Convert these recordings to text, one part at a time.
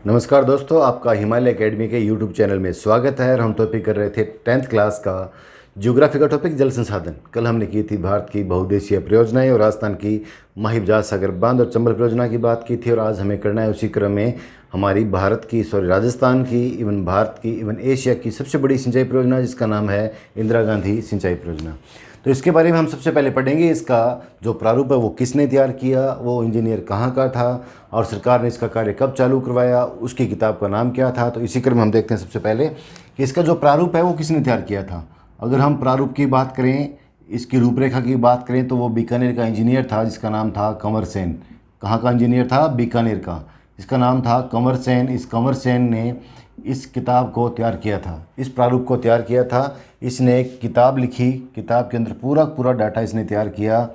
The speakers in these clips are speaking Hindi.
नमस्कार दोस्तों, आपका हिमालय एकेडमी के यूट्यूब चैनल में स्वागत है। और हम टॉपिक कर रहे थे 10th क्लास का ज्योग्राफी का टॉपिक जल संसाधन। कल हमने की थी भारत की बहुउद्देशीय परियोजनाएं और राजस्थान की माहिबजाज सागर बांध और चंबल परियोजना की बात की थी। और आज हमें करना है उसी क्रम में हमारी राजस्थान की इवन भारत की इवन एशिया की सबसे बड़ी सिंचाई परियोजना, जिसका नाम है इंदिरा गांधी सिंचाई परियोजना। तो इसके बारे में हम सबसे पहले पढ़ेंगे। इसका जो प्रारूप है वो किसने तैयार किया, वो इंजीनियर कहाँ का था और सरकार ने इसका कार्य कब चालू करवाया, उसकी किताब का नाम क्या था। तो इसी क्रम में हम देखते हैं सबसे पहले कि इसका जो प्रारूप है वो किसने तैयार किया था। अगर हम प्रारूप की बात करें, इसकी रूपरेखा की बात करें, तो वो बीकानेर का इंजीनियर था जिसका नाम था कंवर सेन। कहाँ का इंजीनियर था? बीकानेर का, जिसका नाम था कंवर सेन। इस कंवर सेन ने इस किताब को तैयार किया था, इस प्रारूप को तैयार किया था। इसने एक किताब लिखी, किताब के अंदर पूरा डाटा इसने तैयार किया।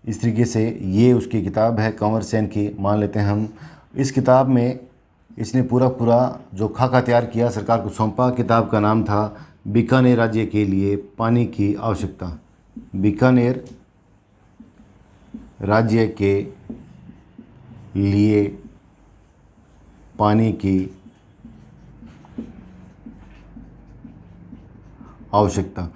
इस तरीके से ये उसकी किताब है कंवर सेन की, मान लेते हैं हम। इस किताब में इसने पूरा जो खाका तैयार किया, सरकार को सौंपा। किताब का नाम था बीकानेर राज्य के लिए पानी की आवश्यकता। बीकानेर राज्य के लिए पानी की आवश्यकता,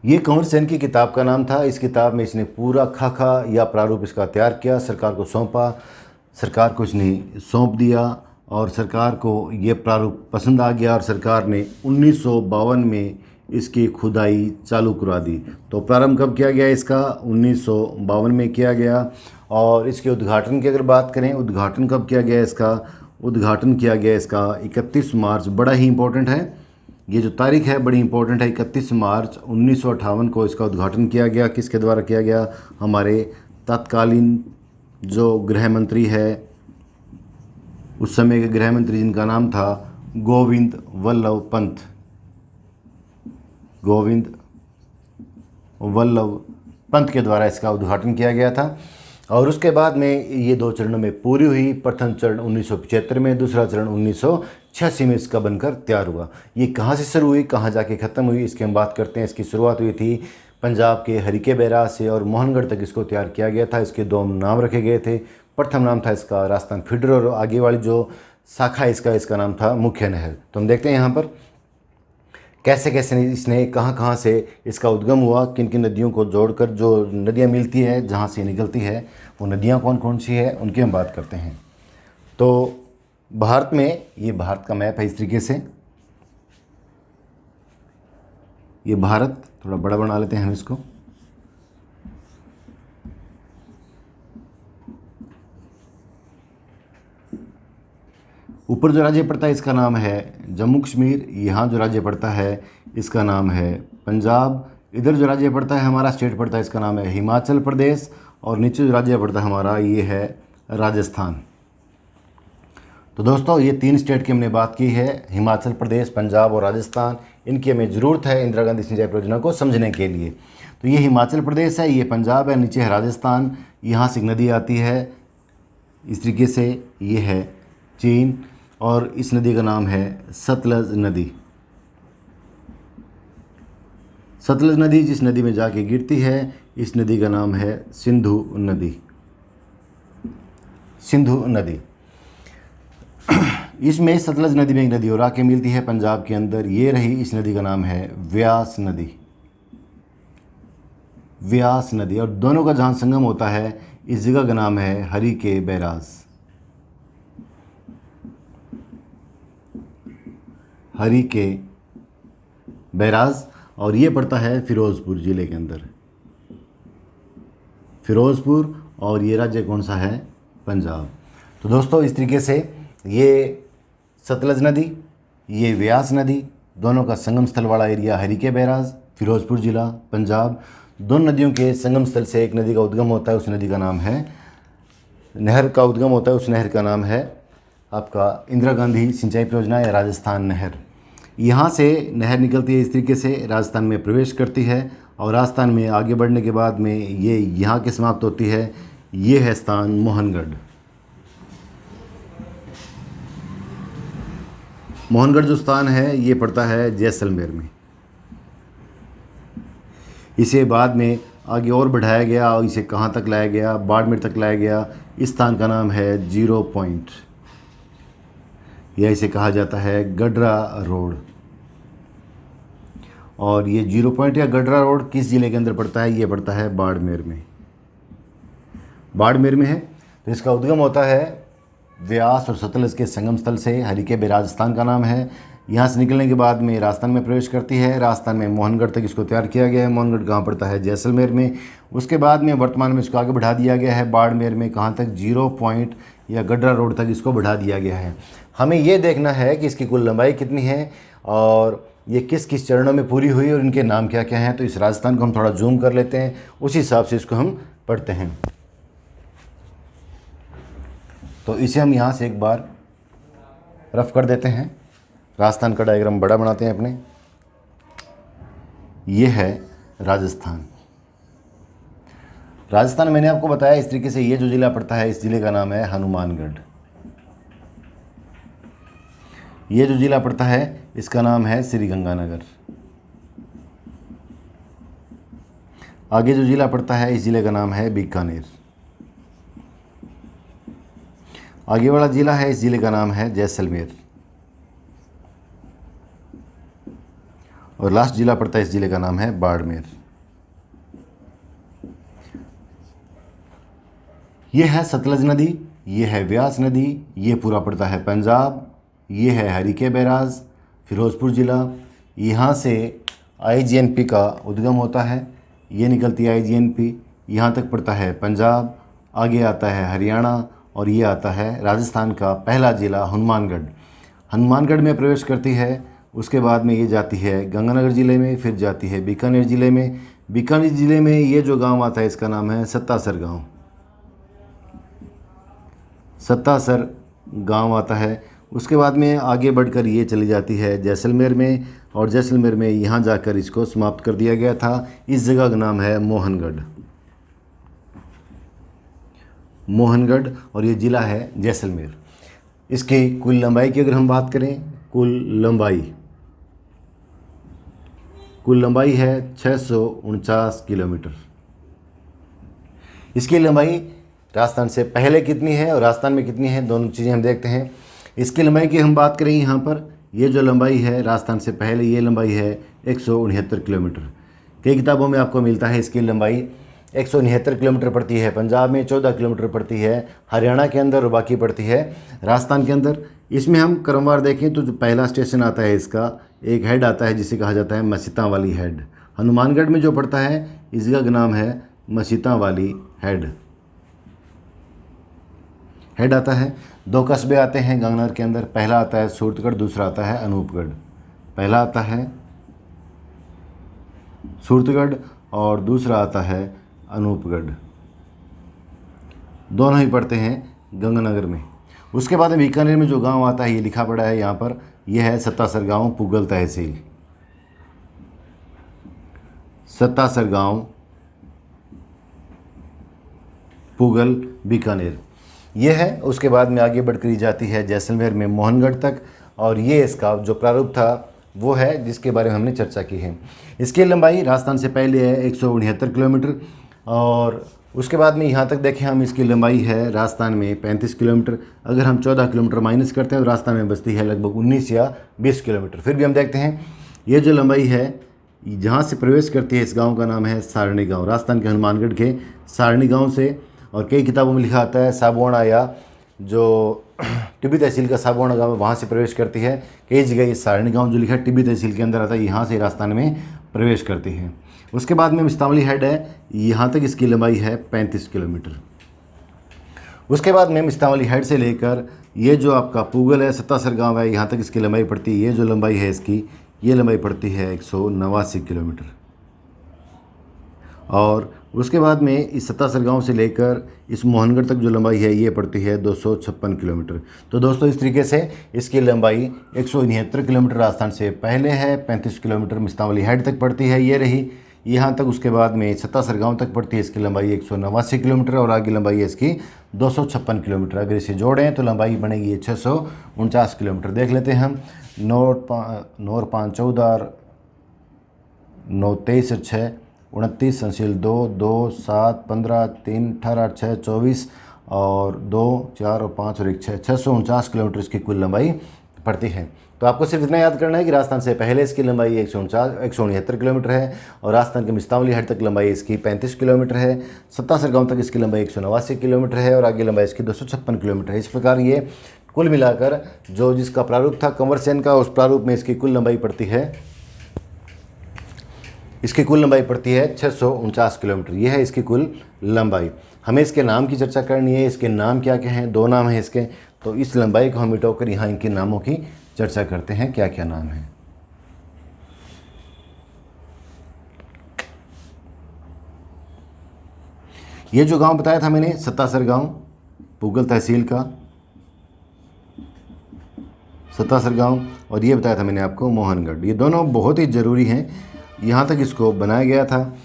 ये कंवर सेन की किताब का नाम था। इस किताब में इसने पूरा खाका या प्रारूप इसका तैयार किया, सरकार को सौंपा, सरकार को इसने सौंप दिया और सरकार को ये प्रारूप पसंद आ गया और सरकार ने 1952 में इसकी खुदाई चालू करवा दी। तो प्रारंभ कब किया गया इसका? 1952 में किया गया। और इसके उद्घाटन की अगर बात करें, उद्घाटन कब किया गया इसका? उद्घाटन किया गया इसका 31 मार्च। बड़ा ही इंपॉर्टेंट है, ये जो तारीख है बड़ी इंपॉर्टेंट है। 31 मार्च 1958 को इसका उद्घाटन किया गया। किसके द्वारा किया गया? हमारे तत्कालीन जो गृह मंत्री है, उस समय के गृह मंत्री, जिनका नाम था गोविंद वल्लभ पंत। गोविंद वल्लभ पंत के द्वारा इसका उद्घाटन किया गया था। और उसके बाद में ये 2 चरणों में पूरी हुई। प्रथम चरण 1975 में, दूसरा चरण 1986 में इसका बनकर तैयार हुआ। ये कहाँ से शुरू हुई, कहाँ जाके ख़त्म हुई, इसकी हम बात करते हैं। इसकी शुरुआत हुई थी पंजाब के हरिके बैराज से और मोहनगढ़ तक इसको तैयार किया गया था। इसके 2 नाम रखे गए थे। प्रथम नाम था इसका राजस्थान फीडर और आगे वाली जो शाखा है इसका नाम था मुख्य नहर। तो हम देखते हैं यहाँ पर कैसे कैसे इसने कहाँ से इसका उद्गम हुआ, किन किन नदियों को जोड़कर जो नदियाँ मिलती है, जहाँ से निकलती है, वो नदियाँ कौन कौन सी है, उनकी हम बात करते हैं। तो भारत में, ये भारत का मैप है इस तरीके से। ये भारत थोड़ा बड़ा बना लेते हैं हम इसको। ऊपर जो राज्य पड़ता है इसका नाम है जम्मू कश्मीर। यहाँ जो राज्य पड़ता है इसका नाम है पंजाब। इधर जो राज्य पड़ता है, हमारा स्टेट पड़ता है, इसका नाम है हिमाचल प्रदेश। और नीचे जो राज्य पड़ता है हमारा, ये है राजस्थान। तो दोस्तों, ये 3 स्टेट की हमने बात की है, हिमाचल प्रदेश, पंजाब और राजस्थान। इनकी हमें ज़रूरत है इंदिरा गांधी सिंचाई परियोजना को समझने के लिए। तो ये हिमाचल प्रदेश है, ये पंजाब है, नीचे है राजस्थान। यहाँ से एक नदी आती है इस तरीके से, ये है चीन, और इस नदी का नाम है सतलज नदी। सतलज नदी जिस नदी में जाके गिरती है, इस नदी का नाम है सिंधु नदी। सिंधु नदी इसमें सतलज नदी में एक नदी और आके मिलती है पंजाब के अंदर, ये रही। इस नदी का नाम है व्यास नदी। व्यास नदी, और दोनों का जहाँ संगम होता है, इस जगह का नाम है हरिके बैराज। हरिके बैराज, और ये पड़ता है फिरोज़पुर ज़िले के अंदर। फिरोज़पुर, और ये राज्य कौन सा है? पंजाब। तो दोस्तों, इस तरीके से ये सतलज नदी, ये व्यास नदी, दोनों का संगम स्थल वाला एरिया हरिके बैराज, फिरोज़पुर ज़िला, पंजाब। दोनों नदियों के संगम स्थल से एक नदी का उद्गम होता है, उस नदी का नाम है, नहर का उद्गम होता है, उस नहर का नाम है आपका इंदिरा गांधी सिंचाई परियोजना या राजस्थान नहर। यहाँ से नहर निकलती है इस तरीके से, राजस्थान में प्रवेश करती है और राजस्थान में आगे बढ़ने के बाद में ये यहाँ के समाप्त होती है। ये है स्थान मोहनगढ़। मोहनगढ़ जो स्थान है ये पड़ता है जैसलमेर में। इसे बाद में आगे और बढ़ाया गया और इसे कहाँ तक लाया गया? बाड़मेर तक लाया गया। इस स्थान का नाम है 0 पॉइंट। या इसे कहा जाता है गडरा रोड। और ये 0 पॉइंट या गडरा रोड किस ज़िले के अंदर पड़ता है? ये पड़ता है बाड़मेर में। बाड़मेर में है। तो इसका उद्गम होता है व्यास और सतलज के संगम स्थल से। हरिके बे राजस्थान का नाम है। यहाँ से निकलने के बाद में राजस्थान में प्रवेश करती है। राजस्थान में मोहनगढ़ तक इसको तैयार किया गया है। मोहनगढ़ कहाँ पड़ता है? जैसलमेर में। उसके बाद में वर्तमान में इसको आगे बढ़ा दिया गया है बाड़मेर में। कहाँ तक? 0 पॉइंट या गडरा रोड तक इसको बढ़ा दिया गया है। हमें ये देखना है कि इसकी कुल लंबाई कितनी है और ये किस किस चरणों में पूरी हुई और इनके नाम क्या क्या हैं। तो इस राजस्थान को हम थोड़ा जूम कर लेते हैं, उसी हिसाब से इसको हम पढ़ते हैं। तो इसे हम यहाँ से एक बार रफ कर देते हैं। राजस्थान का डायग्राम बड़ा बनाते हैं अपने। ये है राजस्थान। राजस्थान मैंने आपको बताया इस तरीके से। ये जो ज़िला पड़ता है इस ज़िले का नाम है हनुमानगढ़। ये जो ज़िला पड़ता है इसका नाम है श्रीगंगानगर। आगे जो ज़िला पड़ता है इस ज़िले का नाम है बीकानेर। आगे वाला ज़िला है इस ज़िले का नाम है जैसलमेर। और लास्ट ज़िला पड़ता है इस ज़िले का नाम है बाड़मेर। ये है सतलज नदी, ये है व्यास नदी, ये पूरा पड़ता है पंजाब। ये है हरिके बैराज, फिरोज़पुर ज़िला। यहाँ से आईजीएनपी का उद्गम होता है। ये निकलती है आईजीएनपी, यहाँ तक पड़ता है पंजाब। आगे आता है हरियाणा और ये आता है राजस्थान का पहला ज़िला हनुमानगढ़। हनुमानगढ़ में प्रवेश करती है। उसके बाद में ये जाती है गंगानगर ज़िले में, फिर जाती है बीकानेर ज़िले में। बीकानेर ज़िले में ये जो गांव आता है इसका नाम है सत्तासर गांव। सत्तासर गांव आता है। उसके बाद में आगे बढ़कर ये चली जाती है जैसलमेर में और जैसलमेर में यहाँ जाकर इसको समाप्त कर दिया गया था। इस जगह का नाम है मोहनगढ़। मोहनगढ़ और ये ज़िला है जैसलमेर। इसकी कुल लंबाई की अगर हम बात करें, कुल लंबाई है 649 किलोमीटर। इसकी लंबाई राजस्थान से पहले कितनी है और राजस्थान में कितनी है, दोनों चीज़ें हम देखते हैं। इसकी लंबाई की हम बात करें यहाँ पर, ये जो लंबाई है राजस्थान से पहले, ये लंबाई है 169 किलोमीटर। कई किताबों में आपको मिलता है इसकी लंबाई 169 किलोमीटर पड़ती है पंजाब में, 14 किलोमीटर पड़ती है हरियाणा के अंदर और बाकी पड़ती है राजस्थान के अंदर। इसमें हम क्रमवार देखें तो जो पहला स्टेशन आता है इसका एक हेड आता है जिसे कहा जाता है मसीता वाली हेड। हनुमानगढ़ में जो पड़ता है इस जगह का नाम है मसीता वाली हेड आता है। 2 कस्बे आते हैं गंगानगर के अंदर। पहला आता है सूरतगढ़, दूसरा आता है अनूपगढ़। पहला आता है सूरतगढ़ और दूसरा आता है अनूपगढ़। दोनों ही पड़ते हैं गंगानगर में। उसके बाद बीकानेर में जो गांव आता है ये लिखा पड़ा है यहाँ पर, यह है सत्तासर गांव, पुगल तहसील। सत्तासर गांव, पुगल, बीकानेर ये है। उसके बाद में आगे बढ़कर जाती है जैसलमेर में मोहनगढ़ तक। और ये इसका जो प्रारूप था वो है जिसके बारे में हमने चर्चा की है। इसकी लंबाई राजस्थान से पहले है 169 किलोमीटर। और उसके बाद में यहाँ तक देखें हम, इसकी लंबाई है राजस्थान में 35 किलोमीटर। अगर हम 14 किलोमीटर माइनस करते हैं तो राजस्थान में बचती है लगभग 19 या 20 किलोमीटर। फिर भी हम देखते हैं ये जो लंबाई है जहाँ से प्रवेश करती है इस गाँव का नाम है सारणी गाँव। राजस्थान के हनुमानगढ़ के सारणी गाँव से, और कई किताबों में लिखा आता है साबुआणा, या जो टिब्बी तहसील का साबुआणा गाँव है वहाँ से प्रवेश करती है। कई जगह ये सारणी गाँव जो लिखा है टिब्बी तहसील के अंदर आता है, यहाँ से राजस्थान में प्रवेश करती है। उसके बाद में मिस्तावली हेड है, यहाँ तक इसकी लंबाई है 35 किलोमीटर। उसके बाद में मिस्तावली हेड से लेकर ये जो आपका पुगल है, सत्तासर गाँव है, यहाँ तक इसकी लंबाई पड़ती है। ये जो लंबाई है इसकी, ये लंबाई पड़ती है 189 किलोमीटर। और उसके बाद में इस सत्तासर गाँव से लेकर इस मोहनगढ़ तक जो लंबाई है ये पड़ती है 256 किलोमीटर। तो दोस्तों इस तरीके से इसकी लंबाई 169 किलोमीटर राजस्थान से पहले है, 35 किलोमीटर मिस्तावली हेड तक पड़ती है, ये रही यहाँ तक। उसके बाद में सत्तासर गाँव तक पड़ती है, इसकी लंबाई 189 किलोमीटर और आगे लंबाई है इसकी 256 किलोमीटर। अगर इसे जोड़ें तो लंबाई बनेगी 649 किलोमीटर। देख लेते हैं हम। 9 5 14 9 23 6 29 संशील 2 2 7 15 3 18 6 24 और 2 4 और 5 और 1 6 649 किलोमीटर इसकी कुल लंबाई पड़ती है। तो आपको सिर्फ इतना याद करना है कि राजस्थान से पहले इसकी लंबाई 169 किलोमीटर है और राजस्थान के मिस्तावली हेड तक लंबाई इसकी 35 किलोमीटर है। सत्तासर गांव तक इसकी लंबाई 189 किलोमीटर है और आगे लंबाई इसकी 256 किलोमीटर है। इस प्रकार ये कुल मिलाकर जो जिसका प्रारूप था कंवर सेन का, उस प्रारूप में इसकी कुल लंबाई पड़ती है 649 किलोमीटर। यह है इसकी कुल लंबाई। हमें इसके नाम की चर्चा करनी है। इसके नाम क्या क्या हैं? 2 नाम हैं इसके। तो इस लंबाई को हम मिटाकर यहाँ इनके नामों की चर्चा करते हैं, क्या क्या नाम है। ये जो गांव बताया था मैंने, सत्तासर गांव, पूगल तहसील का सत्तासर गांव, और ये बताया था मैंने आपको मोहनगढ़। ये दोनों बहुत ही ज़रूरी हैं। यहाँ तक इसको बनाया गया था।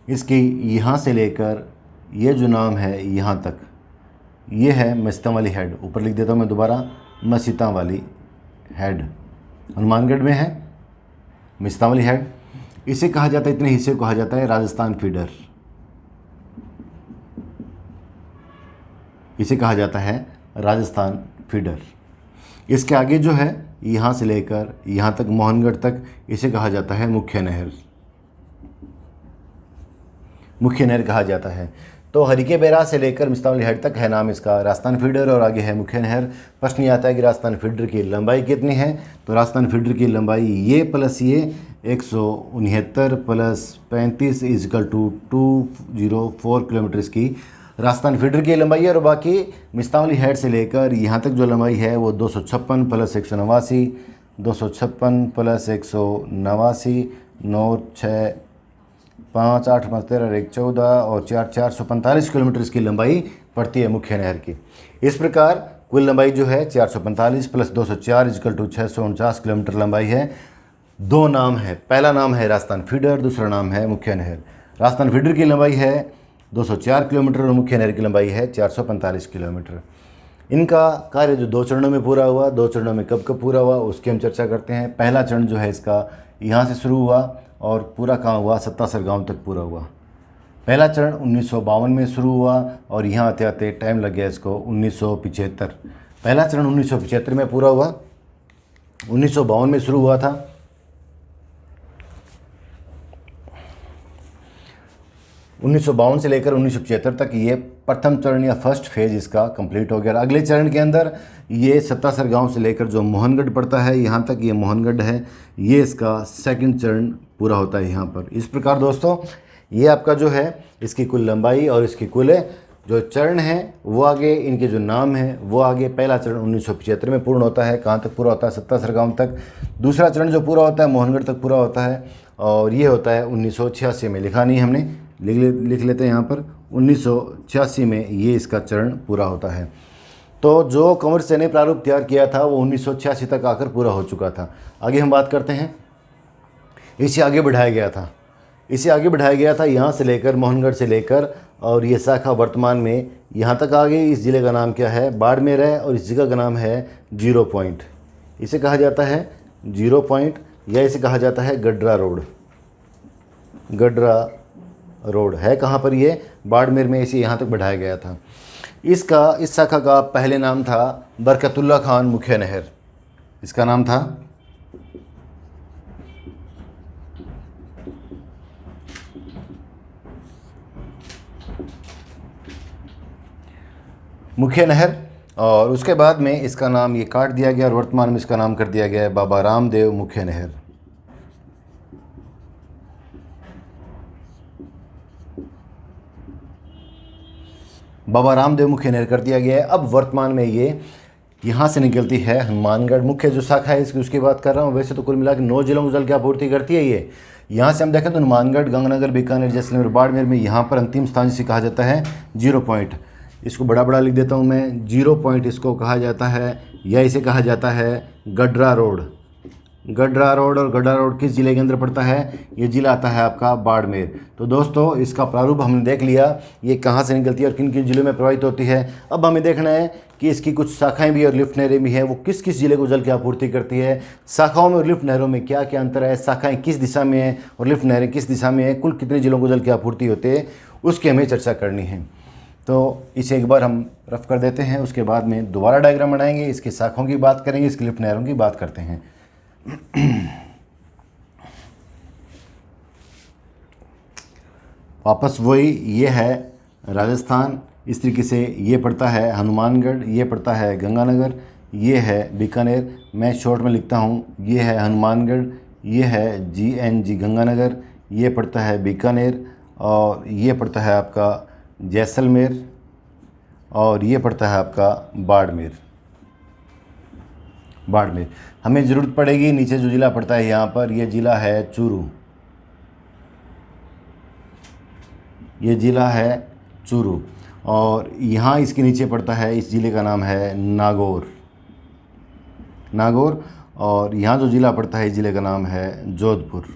इसकी यहाँ से लेकर ये जो नाम है यहाँ तक, ये है मस्तांवाली हेड। ऊपर लिख देता हूँ मैं दोबारा, मस्तांवाली हेड हनुमानगढ़ में है मस्तांवाली हेड। इसे कहा जाता है, इतने हिस्से को कहा जाता है राजस्थान फीडर। इसे कहा जाता है राजस्थान फीडर। इसके आगे जो है यहाँ से लेकर यहाँ तक मोहनगढ़ तक, इसे कहा जाता है मुख्य नहर। मुख्य नहर कहा जाता है। तो हरिके बैराज से लेकर मिस्तांवाली हेड तक है नाम इसका राजस्थान फीडर और आगे है मुख्य नहर। प्रश्न ये आता है कि राजस्थान फीडर की लंबाई कितनी है? तो राजस्थान फीडर की लंबाई ये प्लस ये 169 प्लस 35 = 204 किलोमीटर इसकी राजस्थान फीडर की लंबाई है। और बाकी मिस्तांवाली हेड से लेकर यहाँ तक जो लंबाई है वो 256 प्लस 189, 256 प्लस 189, 9 6 5 8 5 13 1 14 और 4 445 किलोमीटर इसकी लंबाई पड़ती है मुख्य नहर की। इस प्रकार कुल लंबाई जो है 445 प्लस 204 = 649 किलोमीटर लंबाई है। 2 नाम है, पहला नाम है राजस्थान फीडर, दूसरा नाम है मुख्य नहर। राजस्थान फीडर की लंबाई है 204 किलोमीटर और मुख्य नहर की लंबाई है 445 किलोमीटर। इनका कार्य जो 2 चरणों में पूरा हुआ, 2 चरणों में कब कब पूरा हुआ उसकी हम चर्चा करते हैं। पहला चरण जो है इसका यहाँ से शुरू हुआ और पूरा कहाँ हुआ? सत्तासर गांव तक पूरा हुआ। पहला चरण 1952 में शुरू हुआ और यहाँ आते आते टाइम लग गया इसको 1975। पहला चरण 1975 में पूरा हुआ, 1952 में शुरू हुआ था। 1952 से लेकर 1975 तक ये प्रथम चरण या फर्स्ट फेज इसका कंप्लीट हो गया। अगले चरण के अंदर ये सत्तासर गांव से लेकर जो मोहनगढ़ पड़ता है यहाँ तक, ये मोहनगढ़ है, ये इसका सेकंड चरण पूरा होता है यहाँ पर। इस प्रकार दोस्तों ये आपका जो है इसकी कुल लंबाई और इसकी कुल जो चरण है वो आगे, इनके जो नाम हैं वो आगे। पहला चरण 1975 में पूर्ण होता है। कहाँ तक पूरा होता है? सत्तासर गांव तक। दूसरा चरण जो पूरा होता है मोहनगढ़ तक पूरा होता है और ये होता है 1986 में। लिखा नहीं हमने, लिख लेते हैं यहाँ पर। 1986 में ये इसका चरण पूरा होता है। तो जो कंवर सेन ने प्रारूप तैयार किया था वो 1986 तक आकर पूरा हो चुका था। आगे हम बात करते हैं। इसे आगे बढ़ाया गया था यहाँ से लेकर, मोहनगढ़ से लेकर, और ये शाखा वर्तमान में यहाँ तक आ गई। इस ज़िले का नाम क्या है? बाड़मेर है और इस जगह का नाम है 0 पॉइंट। इसे कहा जाता है 0 पॉइंट या इसे कहा जाता है गड्रा रोड। गड्रा रोड है कहाँ पर? ये बाड़मेर में। इसे यहाँ तक बढ़ाया गया था। इस शाखा का पहले नाम था बरकतुल्ला खान मुख्य नहर। इसका नाम था मुख्य नहर और उसके बाद में इसका नाम ये काट दिया गया और वर्तमान में इसका नाम कर दिया गया है बाबा रामदेव मुख्य नहर। बाबा रामदेव मुख्य नहर कर दिया गया है। अब वर्तमान में ये यहाँ से निकलती है हनुमानगढ़ मुख्य जो शाखा है इसकी, उसकी बात कर रहा हूँ। वैसे तो कुल मिला के 9 जिलों को जल की आपूर्ति करती है ये। यहाँ से हम देखें तो हनुमानगढ़, गंगानगर, बीकानेर, जैसलमेर, बाड़मेर में यहाँ पर अंतिम स्थान जिसे कहा जाता है 0 पॉइंट। इसको बड़ा लिख देता हूँ मैं। 0 पॉइंट इसको कहा जाता है या इसे कहा जाता है गड्रा रोड। गड्रा रोड, और गड्रा रोड किस ज़िले के अंदर पड़ता है? ये ज़िला आता है आपका बाड़मेर। तो दोस्तों इसका प्रारूप हमने देख लिया, ये कहाँ से निकलती है और किन किन ज़िलों में प्रवाहित होती है। अब हमें देखना है कि इसकी कुछ शाखाएं भी और लिफ्ट नहरें भी हैं, वो किस किस ज़िले को जल की आपूर्ति करती है। शाखाओं में और लिफ्ट नहरों में क्या क्या अंतर है, शाखाएँ किस दिशा में हैं और लिफ्ट नहरें किस दिशा में हैं, कुल कितने ज़िलों को जल की आपूर्ति होती है, उसकी हमें चर्चा करनी है। तो इसे एक बार हम रफ कर देते हैं, उसके बाद में दोबारा डायग्राम बनाएंगे, इसकी शाखाओं की बात करेंगे, इसकी लिफ्ट नहरों की बात करते हैं। वापस वही, ये है राजस्थान, इस तरीके से ये पड़ता है हनुमानगढ़, ये पड़ता है गंगानगर, ये है बीकानेर। मैं शॉर्ट में लिखता हूँ, ये है हनुमानगढ़, ये है GNG गंगानगर, ये पड़ता है बीकानेर, और ये पड़ता है आपका जैसलमेर, और ये पड़ता है आपका बाड़मेर। बाड़मेर हमें ज़रूरत पड़ेगी, नीचे जो ज़िला पड़ता है यहाँ पर, ये ज़िला है चूरू, ये ज़िला है चूरू, और यहाँ इसके नीचे पड़ता है, इस ज़िले का नाम है नागौर, नागौर, और यहाँ जो ज़िला पड़ता है इस ज़िले का नाम है जोधपुर,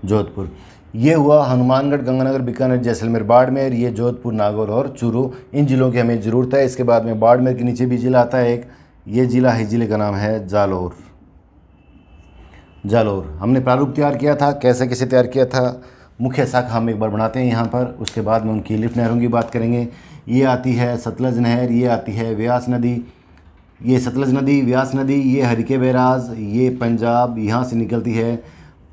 जोधपुर। ये हुआ हनुमानगढ़, गंगानगर, बीकानेर, जैसलमेर, बाड़मेर, ये जोधपुर, नागौर और चूरू, इन ज़िलों की हमें ज़रूरत है। इसके बाद में बाड़मेर के नीचे भी ज़िला आता है एक, ये ज़िला है, ज़िले का नाम है जालौर, जालौर। हमने प्रारूप तैयार किया था, कैसे कैसे तैयार किया था, मुख्य शाखा हम एक बार बनाते हैं यहाँ पर, उसके बाद में उनकी लिफ्ट नहरों की बात करेंगे। ये आती है सतलज नहर, ये आती है व्यास नदी, ये सतलज नदी, व्यास नदी, ये हरिके बैराज, ये पंजाब, यहाँ से निकलती है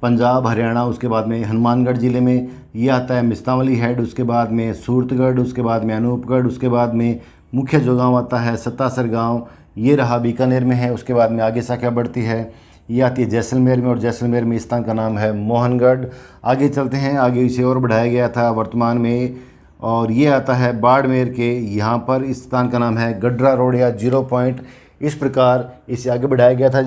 पंजाब, हरियाणा, उसके बाद में हनुमानगढ़ ज़िले में ये आता है मिस्तावली हेड, उसके बाद में सूरतगढ़, उसके बाद में अनूपगढ़, उसके बाद में मुख्य जो गाँव आता है सत्तासर गाँव, ये रहा बीकानेर में है। उसके बाद में आगे शाखा बढ़ती है, ये आती है जैसलमेर में, और जैसलमेर में स्थान का नाम है मोहनगढ़। आगे चलते हैं, आगे इसे और बढ़ाया गया था वर्तमान में, और ये आता है बाड़मेर के यहाँ पर, इस स्थान का नाम है गड्रा रोड या 0 पॉइंट। इस प्रकार इसे आगे बढ़ाया गया था,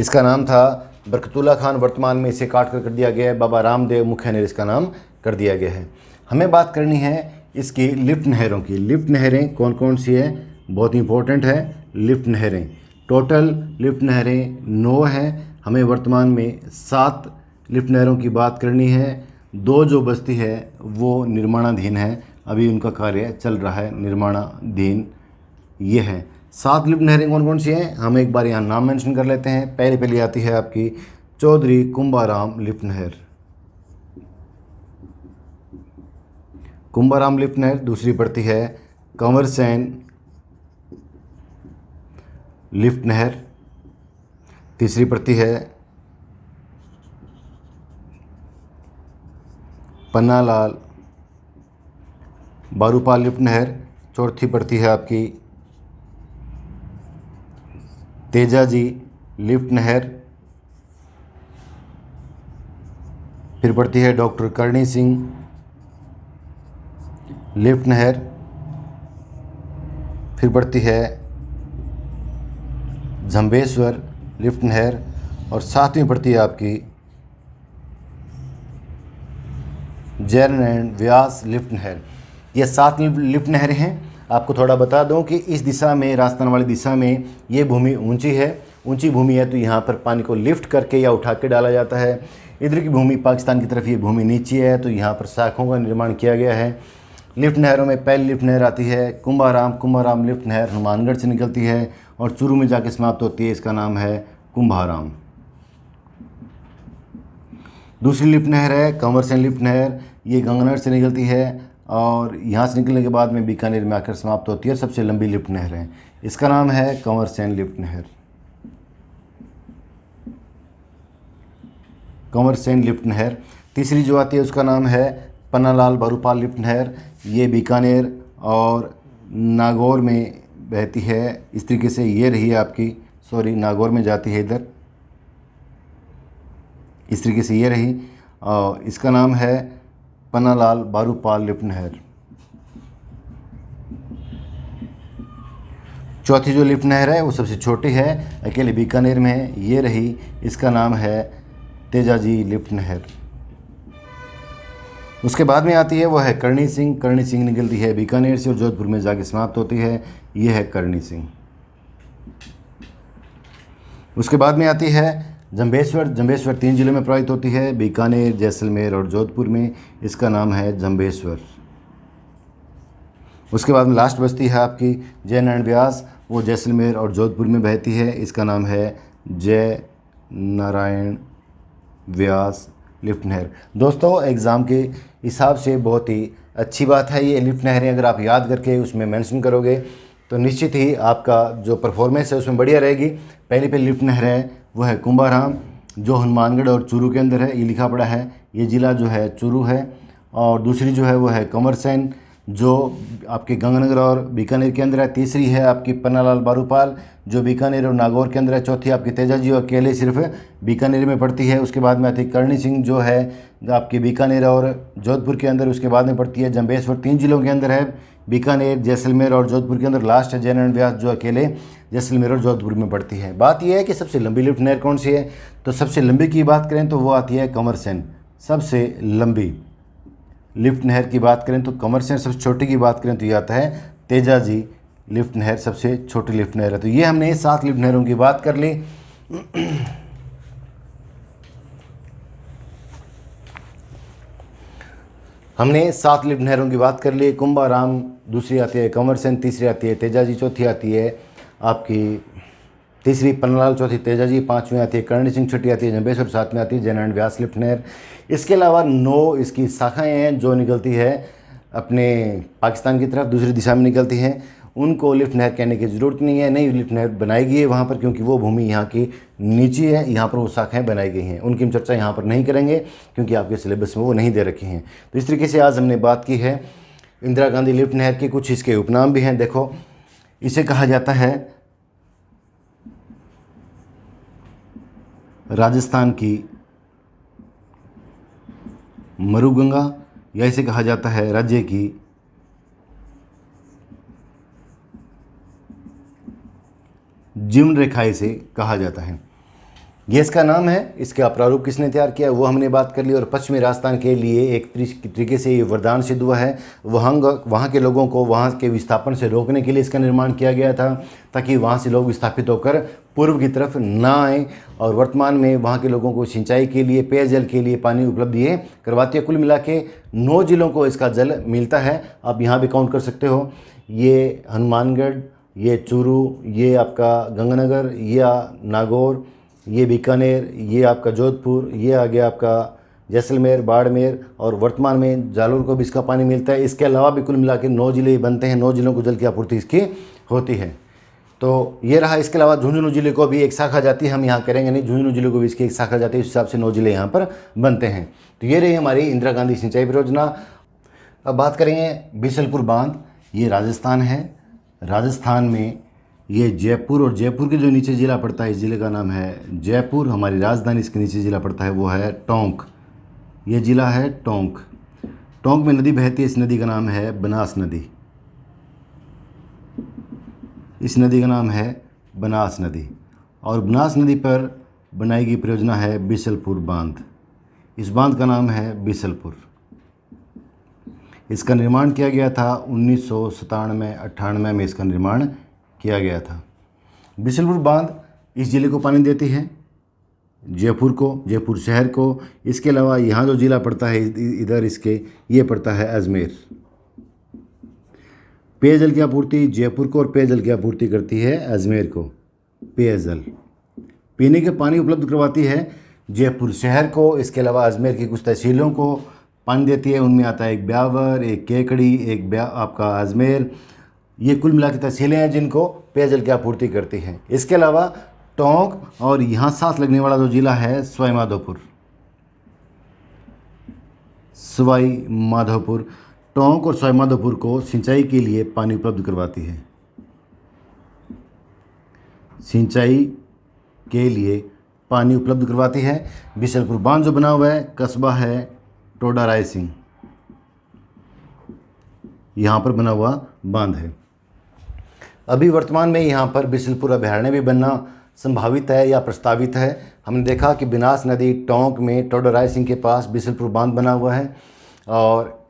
इसका नाम था बरकतुल्ला खान। वर्तमान में इसे काट कर दिया गया है, बाबा रामदेव मुख्य नहर इसका नाम कर दिया गया है। हमें बात करनी है इसकी लिफ्ट नहरों की। लिफ्ट नहरें कौन कौन सी है, बहुत इंपॉर्टेंट है। लिफ्ट नहरें, टोटल लिफ्ट नहरें 9 हैं। हमें वर्तमान में 7 लिफ्ट नहरों की बात करनी है। 2 जो बस्ती है वो निर्माणाधीन है, अभी उनका कार्य चल रहा है, निर्माणाधीन ये है। 7 लिफ्ट नहरें कौन कौन सी हैं, हम एक बार यहाँ नाम मेंशन कर लेते हैं। पहली आती है आपकी चौधरी कुंभाराम लिफ्ट नहर, कुंभाराम लिफ्ट नहर। दूसरी पड़ती है कंवर सेन लिफ्ट नहर। तीसरी पड़ती है पन्नालाल बारूपाल लिफ्ट नहर। चौथी पड़ती है आपकी तेजाजी लिफ्ट नहर। फिर पड़ती है डॉक्टर करणी सिंह लिफ्ट नहर। फिर पड़ती है जंबेश्वर लिफ्ट नहर, और सातवीं पड़ती है आपकी जैन एंड व्यास लिफ्ट नहर। ये 7 लिफ्ट नहरें हैं। आपको थोड़ा बता दूं कि इस दिशा में, राजस्थान वाली दिशा में, ये भूमि ऊंची है। ऊंची भूमि है तो यहाँ पर पानी को लिफ्ट करके या उठा के डाला जाता है। इधर की भूमि पाकिस्तान की तरफ, ये भूमि नीचे है तो यहाँ पर शाखाओं का निर्माण किया गया है। लिफ्ट नहरों में पहली लिफ्ट नहर आती है कुंभाराम लिफ्ट नहर, हनुमानगढ़ से निकलती है और चूरू में जाके समाप्त होती है। इसका नाम है कुंभाराम। दूसरी लिफ्ट नहर है कंवर सेन लिफ्ट नहर। ये गंगानगर से निकलती है और यहाँ से निकलने के बाद में बीकानेर में आकर समाप्त होती है। सबसे लंबी लिफ्ट नहर है, इसका नाम है कंवर सेन लिफ्ट नहर, कंवर सेन लिफ्ट नहर। तीसरी जो आती है उसका नाम है पन्नालाल बारूपाल लिफ्ट नहर। ये बीकानेर और नागौर में बहती है। इस तरीके से ये रही आपकी, नागौर में जाती है इधर, इस तरीके से ये रही, और इसका नाम है पन्नालाल बारूपाल लिफ्ट नहर। चौथी जो लिफ्ट नहर है वो सबसे छोटी है, अकेले बीकानेर में है, ये रही, इसका नाम है तेजाजी लिफ्ट नहर। उसके बाद में आती है वो है करणी सिंह निकलती है बीकानेर से और जोधपुर में जाके समाप्त होती है, ये है करणी सिंह। उसके बाद में आती है जंबेश्वर 3 जिलों में प्रवाहित होती है, बीकानेर, जैसलमेर और जोधपुर में, इसका नाम है जंबेश्वर। उसके बाद में लास्ट बस्ती है आपकी जय नारायण व्यास, वो जैसलमेर और जोधपुर में बहती है, इसका नाम है जय नारायण व्यास लिफ्ट नहर। दोस्तों एग्ज़ाम के हिसाब से बहुत ही अच्छी बात है ये लिफ्ट नहरें, अगर आप याद करके उसमें मेंशन करोगे तो निश्चित ही आपका जो परफॉर्मेंस है उसमें बढ़िया रहेगी। पहली लिफ्ट नहर है वो है कुंभाराम, जो हनुमानगढ़ और चूरू के अंदर है, ये लिखा पड़ा है। ये ज़िला जो है चूरू है। और दूसरी जो है वो है कंवरसेन, जो आपके गंगानगर और बीकानेर के अंदर है। तीसरी है आपकी पन्नालाल बारूपाल, जो बीकानेर और नागौर के अंदर है। चौथी आपकी तेजाजी और अकेले सिर्फ बीकानेर में पड़ती है। उसके बाद में आती है करणी सिंह, जो है आपके बीकानेर और जोधपुर के अंदर। उसके बाद में पड़ती है जंबेश्वर, 3 जिलों के अंदर है, बीकानेर, जैसलमेर और जोधपुर के अंदर। लास्ट है जयनारायण व्यास, जो अकेले जैसलमेर और जोधपुर में पड़ती है। बात यह है कि सबसे लंबी लिफ्ट नहर कौन सी है, तो सबसे लंबी की बात करें तो वो आती है कंवरसेन। सबसे लंबी लिफ्ट नहर की बात करें तो कंवरसेन, सबसे छोटी की बात करें तो ये आता है तेजाजी लिफ्ट नहर, सबसे छोटी लिफ्ट नहर है। तो ये हमने 7 लिफ्ट नहरों की बात कर ली। हमने 7 लिफ्ट नहरों की बात कर ली। कुंभाराम, दूसरी आती है कंवरसेन, तीसरी आती है तेजाजी, चौथी आती है आपकी तीसरी पन्नालाल, चौथी तेजाजी, 5वीं आती है करणी सिंह, छठी आती है जंबेश्वर, 7वीं आती है जयनारायण व्यास लिफ्ट नहर। इसके अलावा 9 इसकी शाखाएं हैं जो निकलती है अपने पाकिस्तान की तरफ, दूसरी दिशा में निकलती हैं। उनको लिफ्ट नहर कहने की ज़रूरत नहीं है, नई लिफ्ट नहर बनाई गई है वहाँ पर, क्योंकि वो भूमि यहाँ की नीची है, यहाँ पर वो शाखाएँ बनाई गई हैं। उनकी हम चर्चा यहाँ पर नहीं करेंगे क्योंकि आपके सिलेबस में वो नहीं दे रखी हैं। तो इस तरीके से आज हमने बात की है इंदिरा गांधी लिफ्ट नहर के। कुछ इसके उपनाम भी हैं। देखो, इसे कहा जाता है राजस्थान की मरुगंगा, या इसे कहा जाता है राज्य की जीवन रेखा, इसे कहा जाता है। ये इसका नाम है। इसका प्रारूप किसने तैयार किया वो हमने बात कर ली। और पश्चिमी राजस्थान के लिए एक तरीके से ये वरदान सिद्ध हुआ है। वहाँ के लोगों को वहाँ के विस्थापन से रोकने के लिए इसका निर्माण किया गया था, ताकि वहाँ से लोग विस्थापित होकर पूर्व की तरफ ना आए। और वर्तमान में वहाँ के लोगों को सिंचाई के लिए, पेयजल के लिए पानी उपलब्ध ये करवाती है। कुल मिला के 9 जिलों को इसका जल मिलता है। आप यहाँ भी काउंट कर सकते हो। ये हनुमानगढ़, ये चूरू, ये आपका गंगानगर, ये नागौर, ये बीकानेर, ये आपका जोधपुर, ये आ गया आपका जैसलमेर, बाड़मेर, और वर्तमान में जालोर को भी इसका पानी मिलता है। इसके अलावा भी कुल मिला के 9 जिले बनते हैं। 9 जिलों को जल की आपूर्ति इसकी होती है। तो ये रहा। इसके अलावा झुंझुनू जिले को भी एक शाखा जाती है, हम यहाँ करेंगे नहीं, झुंझुनू जिले को भी इसकी एक शाखा जाती है। इस हिसाब से 9 जिले यहाँ पर बनते हैं। तो ये रही हमारी इंदिरा गांधी सिंचाई परियोजना। अब बात करेंगे बिशलपुर बांध। ये राजस्थान है। राजस्थान में ये जयपुर, और जयपुर के जो नीचे ज़िला पड़ता है, इस ज़िले का नाम है जयपुर। हमारी राजधानी इसके नीचे ज़िला पड़ता है वो है टोंक। ये ज़िला है टोंक। टोंक में नदी बहती है। इस नदी का नाम है बनास नदी। इस नदी का नाम है बनास नदी। और बनास नदी पर बनाई गई परियोजना है बिशलपुर बांध। इस बांध का नाम है बिशलपुर। इसका निर्माण किया गया था 1997-98 में इसका निर्माण किया गया था। बिशलपुर बांध इस ज़िले को पानी देती है, जयपुर को, जयपुर शहर को। इसके अलावा यहाँ जो ज़िला पड़ता है इधर इसके, ये पड़ता है अजमेर। पेयजल की आपूर्ति जयपुर को, और पेयजल की आपूर्ति करती है अजमेर को। पेयजल, पीने के पानी उपलब्ध करवाती है जयपुर शहर को। इसके अलावा अजमेर की कुछ तहसीलों को पानी देती है। उनमें आता है एक ब्यावर, एक केकड़ी, एक आपका अजमेर। ये कुल मिला के तहसीलें हैं जिनको पेयजल की आपूर्ति करती हैं। इसके अलावा टोंक और यहाँ साथ लगने वाला जो ज़िला है सवाई माधोपुर। सवाई माधोपुर, टोंक और सवाई माधोपुर को सिंचाई के लिए पानी उपलब्ध करवाती है। सिंचाई के लिए पानी उपलब्ध करवाती है। बिशलपुर बांध जो बना हुआ है, कस्बा है टोडा रायसिंह, यहाँ पर बना हुआ बांध है। अभी वर्तमान में यहाँ पर बिशलपुर अभयारण्य भी बनना संभावित है या प्रस्तावित है। हमने देखा कि बिनास नदी टोंक में टोडा रायसिंह के पास बिशलपुर बांध बना हुआ है, और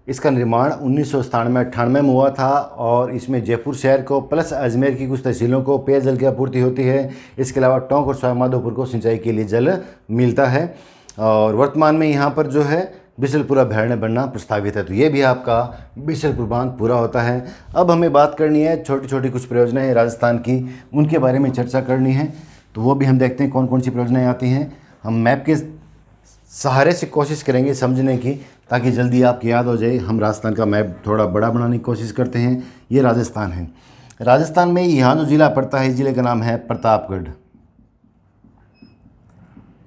इसका निर्माण 1997-98 में हुआ था। और इसमें जयपुर शहर को प्लस अजमेर की कुछ तहसीलों को पेयजल की आपूर्ति होती है। इसके अलावा टोंक और सवाई माधोपुर को सिंचाई के लिए जल मिलता है। और वर्तमान में यहाँ पर जो है बिशलपुर अभयारण्य बनना प्रस्तावित है। तो ये भी आपका बिशलपुर बांध पूरा होता है। अब हमें बात करनी है छोटी छोटी कुछ परियोजनाएं हैं राजस्थान की, उनके बारे में चर्चा करनी है। तो वो भी हम देखते हैं कौन कौन सी परियोजनाएं आती हैं। हम मैप के सहारे से कोशिश करेंगे समझने की, ताकि जल्दी आपको याद हो जाए। हम राजस्थान का मैप थोड़ा बड़ा बनाने की कोशिश करते हैं। ये राजस्थान है। राजस्थान में यहाँ जो ज़िला पड़ता है, इस ज़िले का नाम है प्रतापगढ़।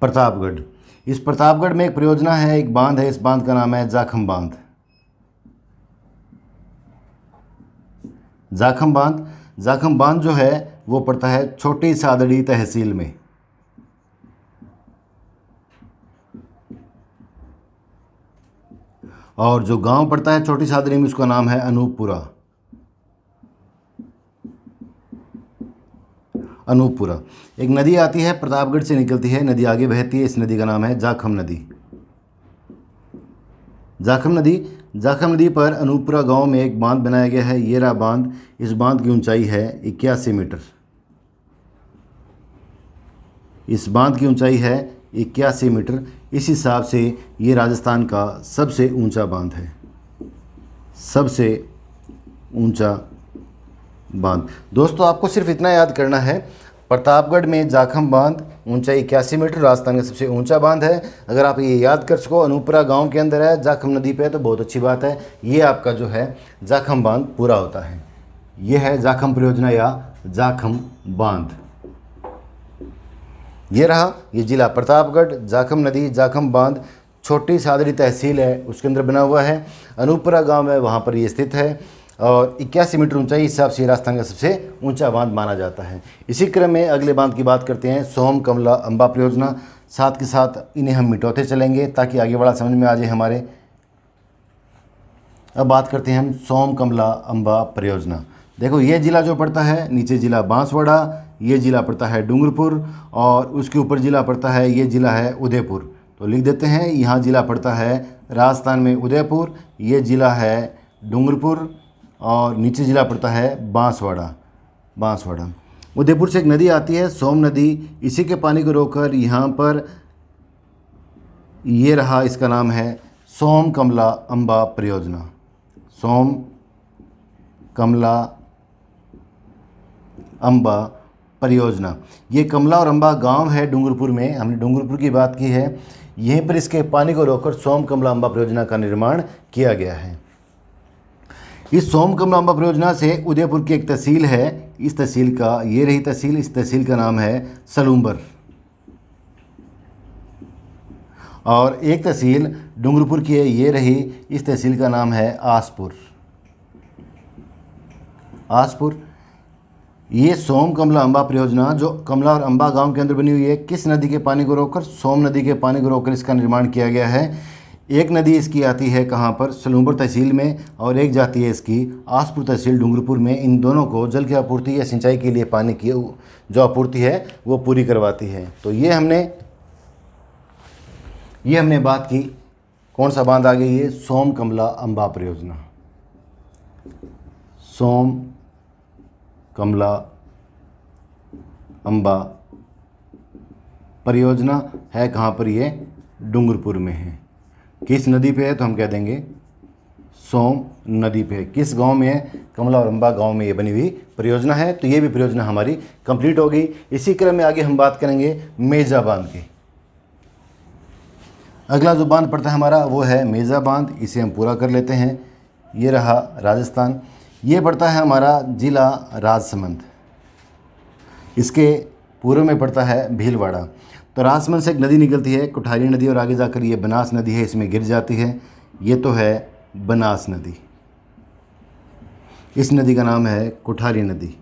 प्रतापगढ़। इस प्रतापगढ़ में एक परियोजना है, एक बांध है। इस बांध का नाम है जाखम बांध। जाखम बांध। जाखम बांध जो है वो पड़ता है छोटी सादड़ी तहसील में। और जो गांव पड़ता है छोटी सादड़ी में, उसका नाम है अनूपपुरा। अनूपपुरा। एक नदी आती है, प्रतापगढ़ से निकलती है, नदी आगे बहती है। इस नदी का नाम है जाखम नदी। जाखम नदी। जाखम नदी पर अनूपपुरा गांव में एक बांध बनाया गया है, ये रहा बांध। इस बांध की ऊंचाई है 81 मीटर। इस बांध की ऊंचाई है 81 मीटर। इस हिसाब से ये राजस्थान का सबसे ऊंचा बांध है, सबसे ऊंचा बांध। दोस्तों, आपको सिर्फ इतना याद करना है, प्रतापगढ़ में जाखम बांध ऊंचाई 81 मीटर, राजस्थान का सबसे ऊंचा बांध है। अगर आप ये याद कर सको, अनूपपुरा गांव के अंदर है, जाखम नदी पे है, तो बहुत अच्छी बात है। ये आपका जो है जाखम बांध पूरा होता है। ये है जाखम परियोजना या जाखम बांध। ये रहा ये जिला प्रतापगढ़, जाखम नदी, जाखम बांध, छोटी सादड़ी तहसील है उसके अंदर बना हुआ है। अनूपपुरा गांव है, वहाँ पर ये स्थित है। और 81 मीटर ऊंचाई, इस हिसाब से राजस्थान का सबसे ऊंचा बांध माना जाता है। इसी क्रम में अगले बांध की बात करते हैं, सोम कमला अम्बा परियोजना। साथ के साथ इन्हें हम मिटाते चलेंगे ताकि आगे बड़ा समझ में आ जाए हमारे। अब बात करते हैं हम सोम कमला अम्बा परियोजना। देखो, ये ज़िला जो पड़ता है, नीचे ज़िला बांसवाड़ा, ये ज़िला पड़ता है डूंगरपुर, और उसके ऊपर ज़िला पड़ता है, ये ज़िला है उदयपुर। तो लिख देते हैं, यहाँ ज़िला पड़ता है राजस्थान में उदयपुर, ये ज़िला है डूंगरपुर, और नीचे ज़िला पड़ता है बांसवाड़ा। बांसवाड़ा। उदयपुर से एक नदी आती है, सोम नदी। इसी के पानी को रोककर यहाँ पर ये रहा, इसका नाम है सोम कमला अम्बा परियोजना। सोम कमला अम्बा परियोजना। ये कमला और अम्बा गांव है डूंगरपुर में, हमने डूंगरपुर की बात की है। यहीं पर इसके पानी को रोककर सोम कमला अम्बा परियोजना का निर्माण किया गया है। इस सोम कमला अम्बा परियोजना से उदयपुर की एक तहसील है, इस तहसील का, ये रही तहसील, इस तहसील का नाम है सलूम्बर। और एक तहसील डूंगरपुर की है, ये रही, इस तहसील का नाम है आसपुर। आसपुर। ये सोम कमला अम्बा परियोजना जो कमला और अम्बा गांव के अंदर बनी हुई है, किस नदी के पानी को रोककर? सोम नदी के पानी को रोककर इसका निर्माण किया गया है। एक नदी इसकी आती है कहाँ पर? सलूम्बर तहसील में, और एक जाती है इसकी आसपुर तहसील डूंगरपुर में। इन दोनों को जल की आपूर्ति या सिंचाई के लिए पानी की जो आपूर्ति है वो पूरी करवाती है। तो ये हमने बात की, कौन सा बांध आ गई? ये सोम कमला अम्बा परियोजना। सोम कमला अम्बा परियोजना है कहाँ पर? ये डूंगरपुर में है। किस नदी पे है? तो हम कह देंगे सोम नदी पे है। किस गांव में है? कमला और अम्बा गांव में ये बनी हुई परियोजना है। तो ये भी परियोजना हमारी कंप्लीट हो गई। इसी क्रम में आगे हम बात करेंगे मेजा बांध की। अगला जो बांध पड़ता है हमारा वो है मेजा बांध, इसे हम पूरा कर लेते हैं। ये रहा राजस्थान। ये पड़ता है हमारा जिला राजसमंद, इसके पूर्व में पड़ता है भीलवाड़ा। तो राजसमंद से एक नदी निकलती है, कुठारी नदी, और आगे जाकर ये बनास नदी है, इसमें गिर जाती है। ये तो है बनास नदी। इस नदी का नाम है कुठारी नदी।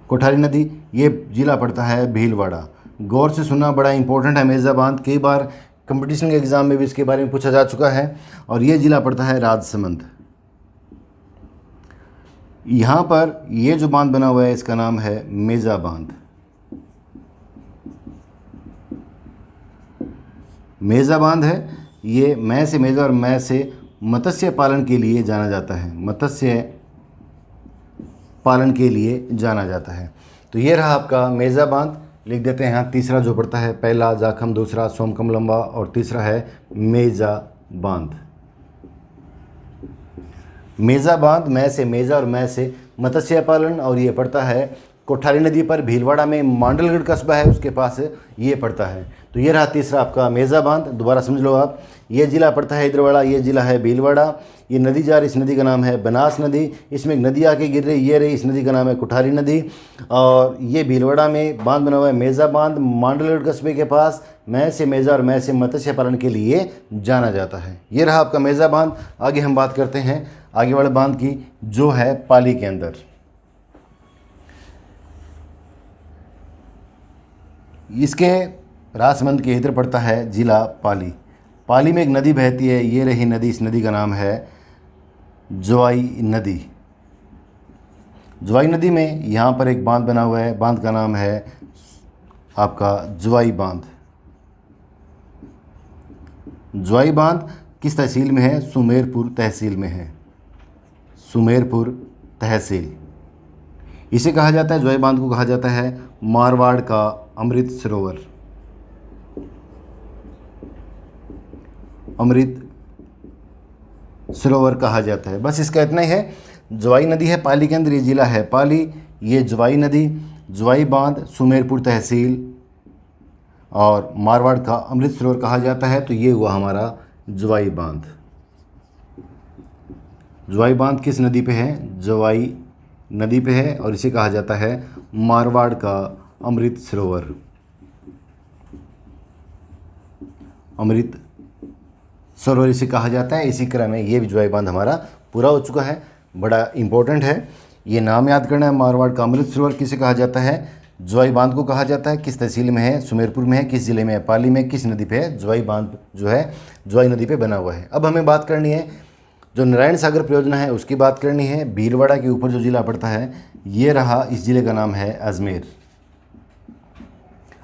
कुठारी नदी। ये जिला पड़ता है भीलवाड़ा। गौर से सुनना, बड़ा इंपॉर्टेंट है मेजा बांध। कई बार कंपटीशन के एग्ज़ाम में भी इसके बारे में पूछा जा चुका है। और ये जिला पड़ता है राजसमंद। यहाँ पर ये जो बांध बना हुआ है इसका नाम है मेजा बांध। मेजा बांध है ये, मैं से मेजा और मैं से मत्स्य पालन के लिए जाना जाता है। मत्स्य पालन के लिए जाना जाता है। तो ये रहा आपका मेजा बांध। लिख देते हैं यहाँ तीसरा जो पड़ता है, पहला जाखम, दूसरा सोम कमला अम्बा, और तीसरा है मेजा बांध। मेजा बांध, मैं से मेजा और मैं से मत्स्य पालन, और ये पड़ता है कोठारी नदी पर भीलवाड़ा में मांडलगढ़ कस्बा है, उसके पास ये पड़ता है। तो ये रहा तीसरा आपका मेजा बांध। दोबारा समझ लो आप, ये ज़िला पड़ता है इधरवाड़ा, ये ज़िला है भीलवाड़ा, ये नदी जा रही, इस नदी का नाम है बनास नदी, इसमें एक नदी आके गिर रही, ये रही, इस नदी का नाम है कोठारी नदी। और ये भीलवाड़ा में बांध बना हुआ है मेजा बांध, मांडलगढ़ कस्बे के पास। मैं से मेजा और मैं से मत्स्य पालन के लिए जाना जाता है। ये रहा आपका मेजा बांध। आगे हम बात करते हैं आगे वाले बांध की, जो है पाली के अंदर। इसके राजमंद के इधर पड़ता है जिला पाली। पाली में एक नदी बहती है, ये रही नदी, इस नदी का नाम है ज्वाई नदी। ज्वाई नदी में यहाँ पर एक बांध बना हुआ है, बांध का नाम है आपका ज्वाई बांध। ज्वाई बांध किस तहसील में है? सुमेरपुर तहसील में है, सुमेरपुर तहसील। इसे कहा जाता है, ज्वाई बांध को कहा जाता है मारवाड़ का अमृत सरोवर। अमृत सरोवर कहा जाता है। बस इसका इतना ही है। ज्वाई नदी है पाली के अंदर, ये ज़िला है पाली, ये ज्वाई नदी, ज्वाई बांध, सुमेरपुर तहसील और मारवाड़ का अमृत सरोवर कहा जाता है। तो ये हुआ हमारा ज्वाई बांध। ज्वाई बांध किस नदी पे है? ज्वाई नदी पे है, और इसे कहा जाता है मारवाड़ का अमृत सरोवर। अमृत सरोवर इसे कहा जाता है। इसी क्रम में ये भी ज्वाई बांध हमारा पूरा हो चुका है। बड़ा इंपॉर्टेंट है, ये नाम याद करना है। मारवाड़ का अमृत सरोवर किसे कहा जाता है? ज्वाई बांध को कहा जाता है। किस तहसील में है? सुमेरपुर में है। किस ज़िले में है? पाली में। किस नदी पे है? ज्वाई बांध जो है ज्वाई नदी पे बना हुआ है। अब हमें बात करनी है जो नारायण सागर परियोजना है उसकी बात करनी है। भीलवाड़ा के ऊपर जो ज़िला पड़ता है ये रहा, इस ज़िले का नाम है अजमेर।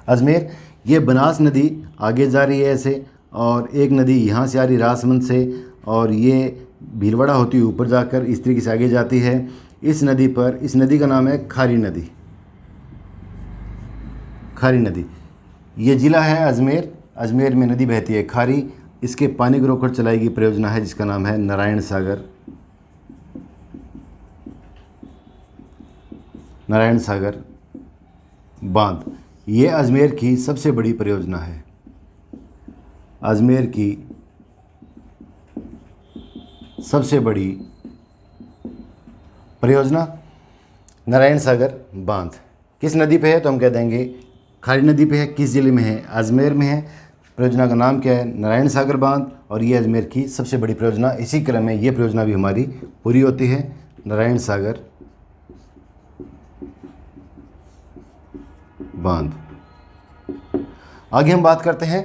अजमेर, ये बनास नदी आगे जा रही है ऐसे, और एक नदी यहाँ से आ रही राजमंद से, और ये भीलवाड़ा होती है ऊपर जाकर इस तरीके से आगे जाती है। इस नदी पर, इस नदी का नाम है खारी नदी। खारी नदी, ये ज़िला है अजमेर। अजमेर में नदी बहती है खारी। इसके पानी को रोककर चलाई गई परियोजना है जिसका नाम है नारायण सागर। नारायण सागर बांध, ये अजमेर की सबसे बड़ी परियोजना है। अजमेर की सबसे बड़ी परियोजना नारायण सागर बांध। किस नदी पे है? तो हम कह देंगे खारी नदी पे है। किस ज़िले में है? अजमेर में है। परियोजना का नाम क्या है? नारायण सागर बांध, और ये अजमेर की सबसे बड़ी परियोजना। इसी क्रम में ये परियोजना भी हमारी पूरी होती है, नारायण सागर बांध। आगे हम बात करते हैं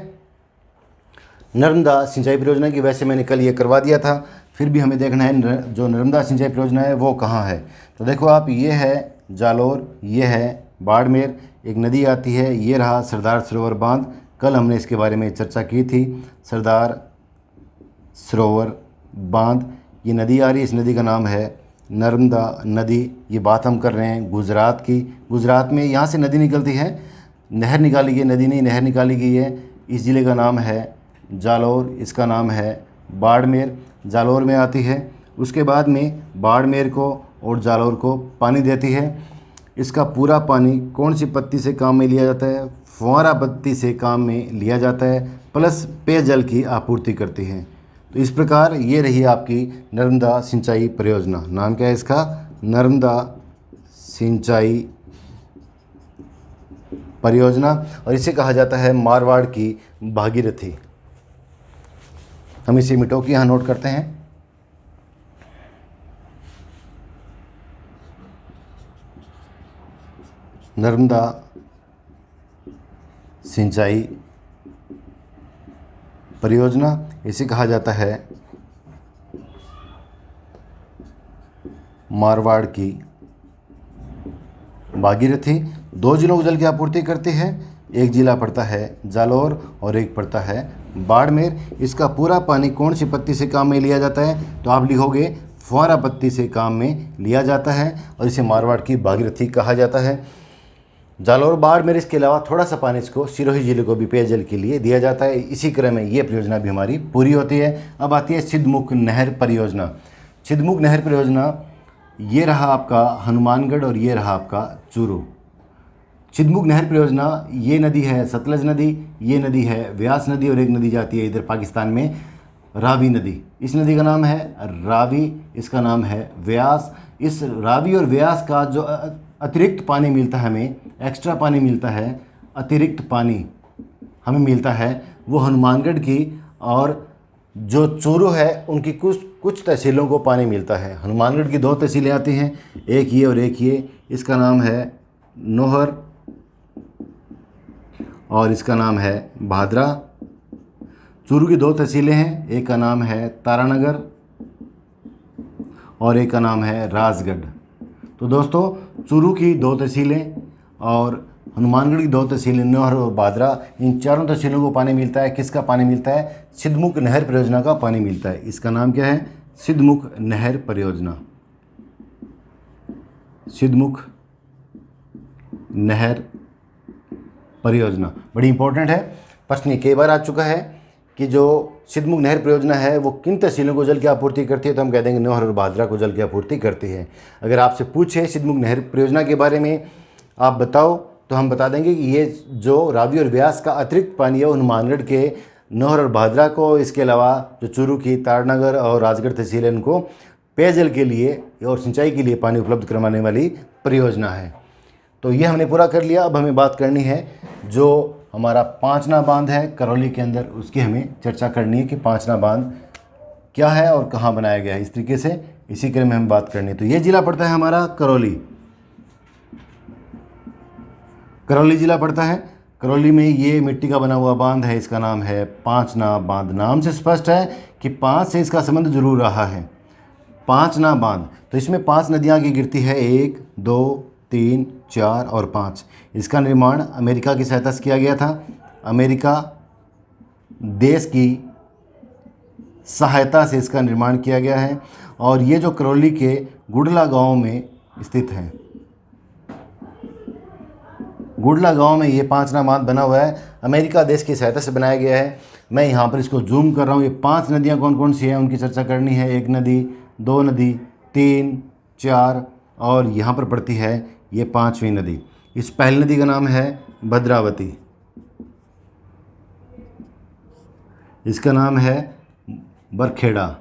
नर्मदा सिंचाई परियोजना की। वैसे मैंने कल ये करवा दिया था, फिर भी हमें देखना है जो नर्मदा सिंचाई परियोजना है वो कहाँ है। तो देखो आप, ये है जालोर, ये है बाड़मेर, एक नदी आती है, ये रहा सरदार सरोवर बांध। कल हमने इसके बारे में चर्चा की थी। सरदार सरोवर बांध, ये नदी आ रही है, इस नदी का नाम है नर्मदा नदी। ये बात हम कर रहे हैं गुजरात की। गुजरात में यहाँ से नदी निकलती है, नहर निकाली गई, नदी नहीं नहर निकाली गई है। इस ज़िले का नाम है जालोर, इसका नाम है बाड़मेर। जालोर में आती है, उसके बाद में बाड़मेर को और जालोर को पानी देती है। इसका पूरा पानी कौन सी पत्ती से काम में लिया जाता है? फुहारा पत्ती से काम में लिया जाता है, प्लस पेयजल की आपूर्ति करती है। तो इस प्रकार ये रही आपकी नर्मदा सिंचाई परियोजना। नाम क्या है इसका? नर्मदा सिंचाई परियोजना, और इसे कहा जाता है मारवाड़ की भागीरथी। हम इसे मिटो के यहाँ नोट करते हैं। नर्मदा सिंचाई परियोजना, इसे कहा जाता है मारवाड़ की भागीरथी। दो जिलों को जल की आपूर्ति करती है। एक जिला पड़ता है जालोर और एक पड़ता है बाड़मेर। इसका पूरा पानी कौन सी पत्ती से काम में लिया जाता है? तो आप लिखोगे फुहारा पत्ती से काम में लिया जाता है, और इसे मारवाड़ की भागीरथी कहा जाता है। जालोर बाड़मेर, इसके अलावा थोड़ा सा पानी इसको सिरोही जिले को भी पेयजल के लिए दिया जाता है। इसी क्रम में ये परियोजना भी हमारी पूरी होती है। अब आती है छिदमुख नहर परियोजना। छिदमुख नहर परियोजना ये रहा आपका हनुमानगढ़ और ये रहा आपका चूरू। छिदमुख नहर परियोजना, ये नदी है सतलज नदी, ये नदी है व्यास नदी और एक नदी जाती है इधर पाकिस्तान में रावी नदी। इस नदी का नाम है रावी, इसका नाम है व्यास। इस रावी और व्यास का जो अतिरिक्त पानी मिलता है हमें, एक्स्ट्रा पानी मिलता है, अतिरिक्त पानी हमें मिलता है वो हनुमानगढ़ की और जो चूरू है उनकी कुछ तहसीलों को पानी मिलता है। हनुमानगढ़ की 2 तहसीलें आती हैं, एक ये और एक ये। इसका नाम है नोहर और इसका नाम है भादरा। चूरू की 2 तहसीलें हैं, एक का नाम है तारानगर और एक का नाम है राजगढ़। तो दोस्तों चूरू की 2 तहसीलें और हनुमानगढ़ की 2 तहसीलें नोहर और भादरा, इन चारों तहसीलों को पानी मिलता है। किसका पानी मिलता है? छिदमुख नहर परियोजना का पानी मिलता है। इसका नाम क्या है? छिदमुख नहर परियोजना। छिदमुख नहर परियोजना बड़ी इंपॉर्टेंट है, प्रश्न कई बार आ चुका है कि जो छिदमुख नहर परियोजना है वो किन तहसीलों को जल की आपूर्ति करती है, तो हम कह देंगे नोहर और भादरा को जल की आपूर्ति करती है। अगर आपसे पूछे छिदमुख नहर परियोजना के बारे में आप बताओ, तो हम बता देंगे कि ये जो रावी और व्यास का अतिरिक्त पानी है वो हनुमानगढ़ के नोहर और भादरा को, इसके अलावा जो चूरू की तारानगर और राजगढ़ तहसील है उनको पेयजल के लिए और सिंचाई के लिए पानी उपलब्ध करवाने वाली परियोजना है। तो ये हमने पूरा कर लिया। अब हमें बात करनी है जो हमारा पांचना बांध है करौली के अंदर, उसकी हमें चर्चा करनी है कि पांचना बांध क्या है और कहाँ बनाया गया है। इस तरीके से इसी क्रम में हम बात करनी है। तो ये ज़िला पड़ता है हमारा करौली, करौली ज़िला पड़ता है। करौली में ये मिट्टी का बना हुआ बांध है, इसका नाम है पांचना बांध। नाम से स्पष्ट है कि 5 से इसका संबंध जरूर रहा है। पांचना बांध, तो इसमें 5 नदियाँ की गिरती है, 1, 2, 3, 4 और 5। इसका निर्माण अमेरिका की सहायता से किया गया था। अमेरिका देश की सहायता से इसका निर्माण किया गया है और ये जो करौली के गुडला गांव में स्थित है। गुडला गांव में ये पांचना बांध बना हुआ है, अमेरिका देश की सहायता से बनाया गया है। मैं यहाँ पर इसको जूम कर रहा हूँ। ये 5 नदियाँ कौन कौन सी हैं उनकी चर्चा करनी है। 1 नदी, 2 नदी, 3, 4 और यहाँ पर पड़ती है ये 5वीं नदी। इस पहली नदी का नाम है भद्रावती, इसका नाम है बरखेड़ा,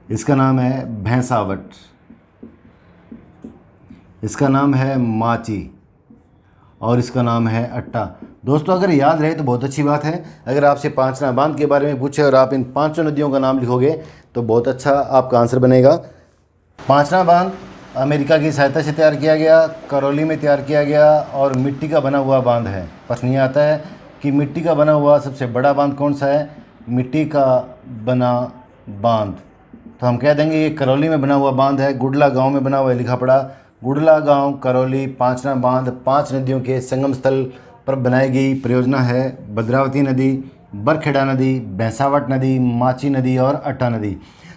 इसका नाम है भैंसावट, इसका नाम है माची और इसका नाम है अट्टा। दोस्तों अगर याद रहे तो बहुत अच्छी बात है। अगर आपसे पांचना बांध के बारे में पूछे और आप इन 5 नदियों का नाम लिखोगे तो बहुत अच्छा आपका आंसर बनेगा। पांचना बांध अमेरिका की सहायता से तैयार किया गया, करौली में तैयार किया गया और मिट्टी का बना हुआ बांध है। प्रश्न ये आता है कि मिट्टी का बना हुआ सबसे बड़ा बांध कौन सा है? मिट्टी का बना बांध, तो हम कह देंगे ये करौली में बना हुआ बांध है, गुडला गाँव में बना हुआ है। लिखा पड़ा गुडला गांव करौली पांचना बांध 5 नदियों के संगम स्थल पर बनाई गई परियोजना है। भद्रावती नदी, बरखेड़ा नदी, भैंसावट नदी, माची नदी और अट्टा नदी।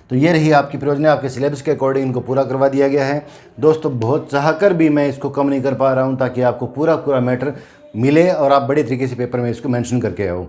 तो ये रही आपकी परियोजना। आपके सिलेबस के अकॉर्डिंग इनको पूरा करवा दिया गया है। दोस्तों बहुत चाहकर भी मैं इसको कम नहीं कर पा रहा हूँ ताकि आपको पूरा मैटर मिले और आप बड़े तरीके से पेपर में इसको मेंशन करके आओ।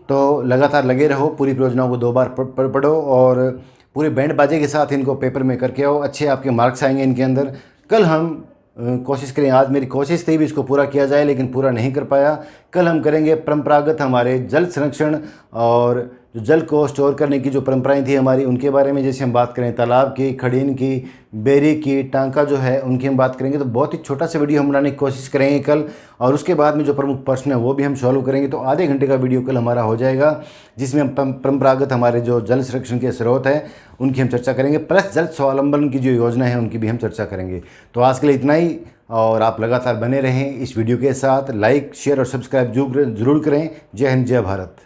तो लगातार लगे रहो, पूरी परियोजनाओं को 2 बार पढ़ो और पूरे बैंड बाजे के साथ इनको पेपर में करके आओ। अच्छे आपके मार्क्स आएंगे इनके अंदर। कल हम कोशिश करें, आज मेरी कोशिश थी भी इसको पूरा किया जाए लेकिन पूरा नहीं कर पाया। कल हम करेंगे परंपरागत हमारे जल संरक्षण और जो जल को स्टोर करने की जो परंपराएं थी हमारी उनके बारे में। जैसे हम बात करें तालाब की, खड़ीन की, बेरी की, टांका जो है उनकी हम बात करेंगे। तो बहुत ही छोटा सा वीडियो हम बनाने की कोशिश करेंगे कल, और उसके बाद में जो प्रमुख प्रश्न है वो भी हम सॉल्व करेंगे। तो आधे घंटे का वीडियो कल हमारा हो जाएगा जिसमें हम परंपरागत हमारे जो जल संरक्षण के स्रोत हैं उनकी हम चर्चा करेंगे, प्लस जल स्वावलंबन की जो योजना है उनकी भी हम चर्चा करेंगे। तो आज के लिए इतना ही, और आप लगातार बने रहें इस वीडियो के साथ। लाइक, शेयर और सब्सक्राइब जरूर करें। जय हिंद, जय भारत।